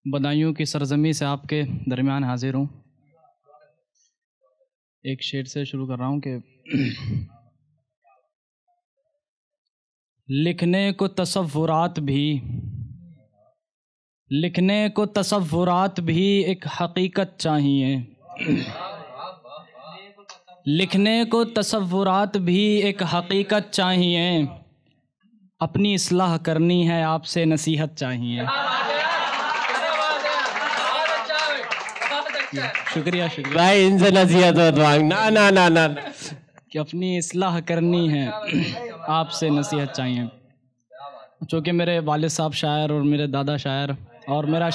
बदायूं की सरजमी से आपके दरमियान हाजिर हूँ। एक शेर से शुरू कर रहा हूँ कि लिखने को तसव्वुरात भी एक हकीकत चाहिए। लिखने को तसव्वुरात भी एक हकीकत चाहिए। अपनी इस्लाह करनी है, आपसे नसीहत चाहिए। शुक्रिया भाई, इनसे नसीहत मत मांग। ना ना ना ना कि अपनी इस्लाह करनी है, आपसे नसीहत चाहिए। चूँकि मेरे वालिद साहब शायर और मेरे दादा शायर और मेरा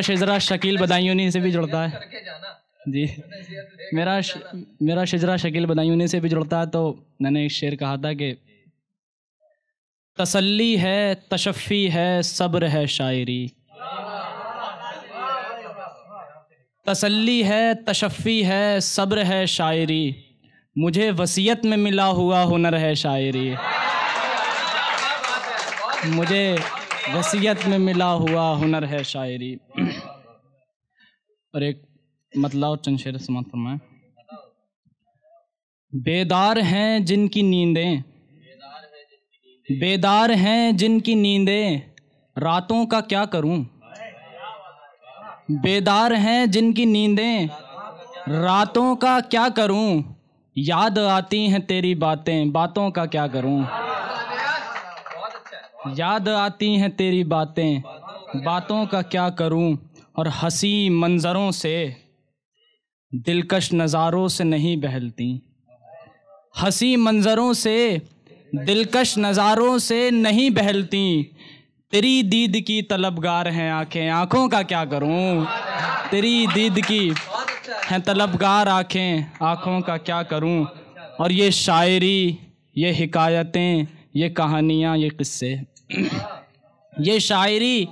शिजरा शकील बदायूनी से भी जुड़ता है जी। मेरा शिजरा शकील बदायूनी से भी जुड़ता है। तो मैंने एक शेर कहा था कि तसल्ली है, तशफ़ी है, सब्र है शायरी। तसल्ली है, तशफ़ी है, सब्र है शायरी। मुझे वसीयत में मिला हुआ हुनर है शायरी। मुझे वसीयत में मिला हुआ हुनर है शायरी। और एक मतलब और चंद शेर समाप्त फरमाएं। बेदार हैं जिनकी नींदें, रातों का क्या करूं। बेदार हैं जिनकी नींदें, रातों का क्या करूं। याद आती हैं तेरी बातें, बातों का क्या करूं। याद आती हैं तेरी बातें, बातों का क्या करूं। और हंसी मंजरों से, दिलकश नज़ारों से नहीं बहलती। हंसी मंजरों से, दिलकश नज़ारों से नहीं बहलती। तेरी दीद की तलबगार हैं आँखें, आँखों का क्या करूं। तेरी दीद की हैं तलबगार आँखें, आँखों का क्या करूं। और ये शायरी, ये हिकायतें, ये कहानियाँ, ये किस्से, ये शायरी,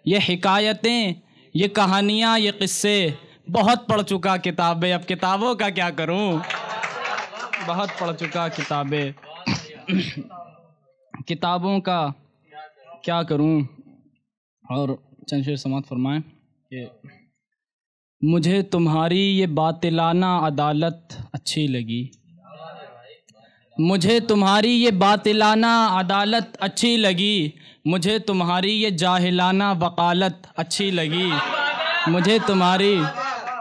ये हिकायतें, ये कहानियाँ, ये किस्से, बहुत पढ़ चुका किताबें, अब किताबों का क्या करूं। बहुत पढ़ चुका किताबें, किताबों का क्या करूं। और चंद शेर समाप्त फरमाएं कि मुझे तुम्हारी ये बातिलाना अदालत अच्छी लगी। मुझे तुम्हारी ये बातिलाना अदालत अच्छी लगी। मुझे तुम्हारी ये जाहिलाना वकालत अच्छी लगी। मुझे तुम्हारी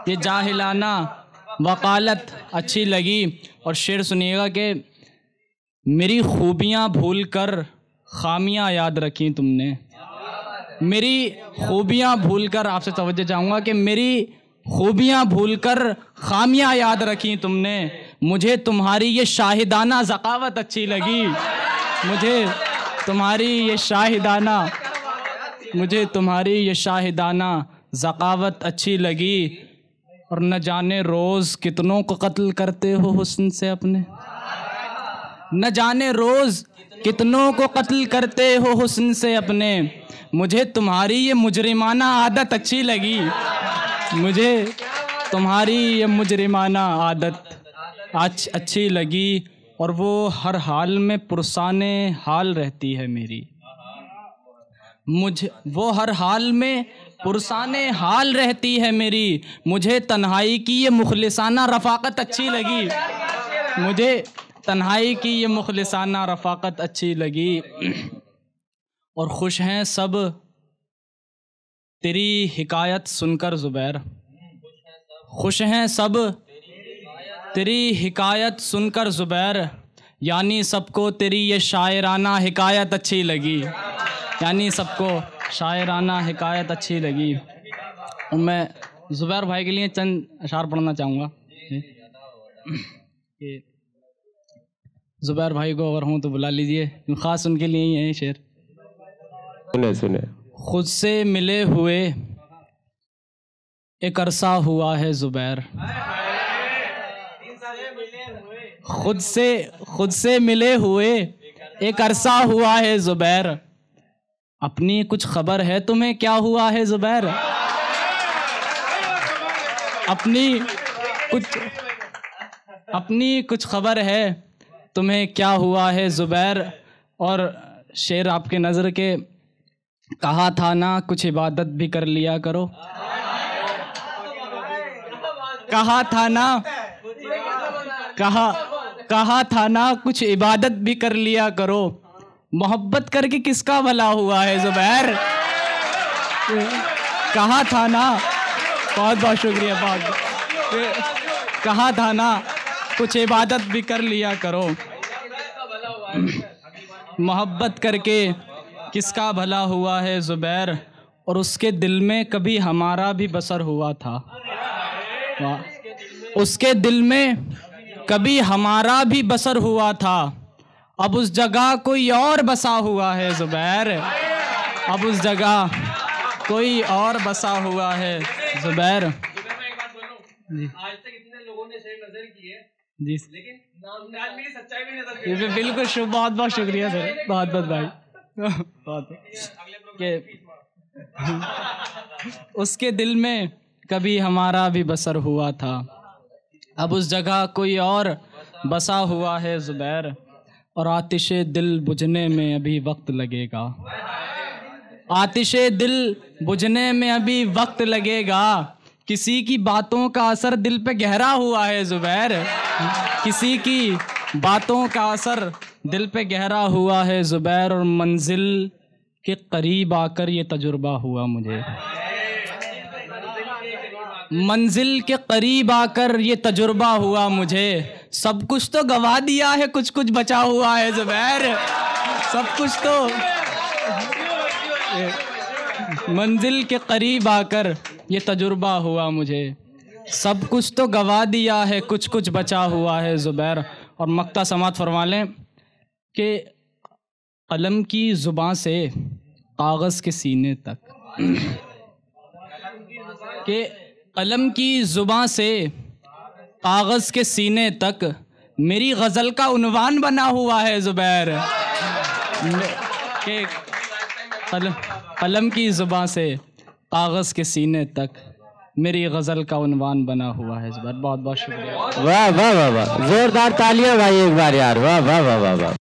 ये जाहिलाना वकालत अच्छी लगी। और शेर सुनिएगा कि मेरी खूबियाँ भूलकर खामियाँ याद रखी तुमने। मेरी खूबियाँ भूलकर, आपसे तवज्जो चाहूँगा कि मेरी खूबियाँ भूलकर खामियाँ याद रखी तुमने। मुझे तुम्हारी ये शाहिदाना ज़कावत अच्छी लगी। मुझे तुम्हारी ये शाहिदाना ज़कावत अच्छी लगी। और न जाने रोज़ कितनों को कत्ल करते हो हुस्न से अपने। न जाने रोज़ कितनों को कत्ल करते हो हुस्न से अपने। मुझे तुम्हारी ये मुजरिमाना आदत अच्छी लगी। मुझे तुम्हारी ये मुजरिमाना आदत अच्छी लगी। और वो हर हाल में पुरसाने हाल रहती है मेरी। वो हर हाल में पुरसाने हाल रहती है मेरी। मुझे तन्हाई की ये मुखलिसाना रफ़ाक़त अच्छी लगी। मुझे तन्हाई की ये मुखलिसाना रफ़ाक़त अच्छी लगी। और खुश हैं सब तेरी हिकायत सुनकर ज़ुबैर। खुश हैं सब तेरी हिकायत सुनकर ज़ुबैर। यानी सबको तेरी ये शायराना हिकायत अच्छी लगी। यानी सबको शायराना हिकायत अच्छी लगी। और मैं ज़ुबैर भाई के लिए चंद अशार पढ़ना चाहूँगा। ज़ुबैर भाई को अगर हूँ तो बुला लीजिए, ख़ास उनके लिए ही है ये शेर। सुने। खुद से मिले हुए एक अरसा हुआ है ज़ुबैर। खुद से मिले हुए एक अरसा हुआ है ज़ुबैर। अपनी कुछ खबर है तुम्हें क्या हुआ है ज़ुबैर। अपनी कुछ खबर है तुम्हें क्या हुआ है ज़ुबैर। और शेर आपके नज़र के, कहा था ना कुछ इबादत भी कर लिया करो, कहा था ना, कहा था ना कुछ इबादत भी कर लिया करो, मोहब्बत करके किसका भला हुआ है ज़ुबैर। कहा था ना, बहुत बहुत शुक्रिया, बहुत कहा था ना कुछ इबादत भी कर लिया करो, मोहब्बत करके किसका भला हुआ है ज़ुबैर। और उसके दिल में कभी हमारा भी बसर हुआ था, उसके दिल में कभी हमारा भी बसर हुआ था, अब उस जगह कोई और बसा हुआ है ज़ुबैर, अब उस जगह कोई और बसा हुआ है ज़ुबैर। आज तक इतने लोगों ने शेर नजर किए जी, लेकिन नाम मेरी सच्चाई भी नजर की। बिल्कुल बहुत बहुत शुक्रिया सर, बहुत बहुत भाई, बहुत के उसके दिल में कभी हमारा भी बसर हुआ था, अब उस जगह कोई और बसा हुआ है ज़ुबैर। और आतिशे दिल बुझने में अभी वक्त लगेगा, आतिशे दिल बुझने में अभी वक्त लगेगा, किसी की बातों का असर दिल पे गहरा हुआ है ज़ुबैर, किसी की बातों का असर दिल पे गहरा हुआ है ज़ुबैर। और मंजिल के करीब आकर ये तजुर्बा हुआ मुझे, मंजिल के करीब आकर ये तजुर्बा हुआ मुझे, सब कुछ तो गवा दिया है, कुछ कुछ बचा हुआ है ज़ुबैर, सब कुछ तो मंजिल के करीब आकर ये तजुर्बा हुआ मुझे, सब कुछ तो गवा दिया है, कुछ कुछ बचा हुआ है ज़ुबैर। और मक्ता समात फरमा लें कि कलम की ज़ुबां से कागज़ के सीने तक, कि कलम की ज़ुबां से कागज़ के सीने तक मेरी गज़ल का उन्वान बना हुआ है ज़ुबैर, कि कलम की ज़ुबां से कागज़ के सीने तक मेरी गज़ल का उन्वान बना हुआ है ज़ुबैर। बहुत बहुत शुक्रिया। वाह वाह वाह वाह, जोरदार तालियां भाई एक बार यार, वाह वाह वाह वाह वाह।